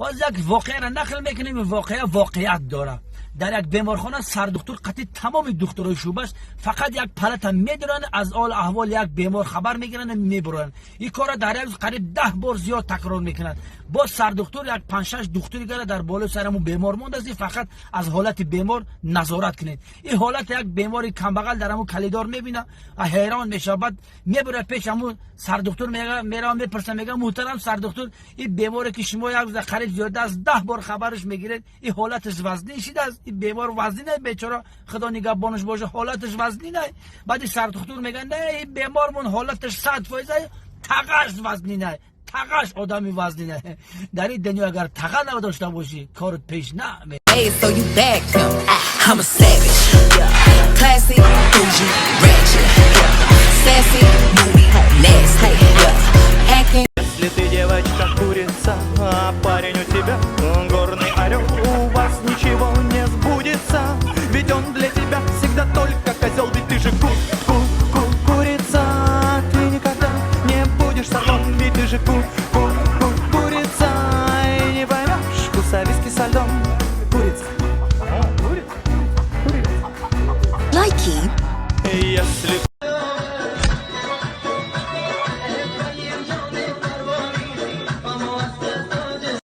باز یک واقعه را نقل میکنیم. واقعیت داره. در یک بیمارخانه سردکتر قطعی تمام دکترای شعبه فقط یک پلت میدرن، از حال احوال یک بیمار خبر میگیرن میبرن. این کار در یک روز قریب 10 بار زیاد تکرار میکنن. با سردکتر یک 5 6 دکتری گره در بالای سرمون بیمار مونده است، فقط از حالت بیمار نظارت کنید. این حالت یک بیماری کمبغل درمون کلیدار میبینه، حیران میشه. بعد میبره پیش همون سردکتر، میره میپرسه، میگه محترم سردکتر این بیماری که شما یک روز قریب زیاد از 10 بار خبرش میگیرید این حالتش وزنی شده است، این بیمار وزنی نه، بیچاره خدا نگهبانش باشه حالتش وزنی نه. بعد سردکتر میگه نه این بیمارمون حالتش 100% تقش وزنی نه، تقش آدمی وزنی نه. در این دنیا اگر تقه نداشته باشی کارت پیش نه. Hey, so you bagged him. I'm a savage. Classy, bougie, ratchet. Sassy, moody, nasty. Acting. Если ты девочка курица, а парень у тебя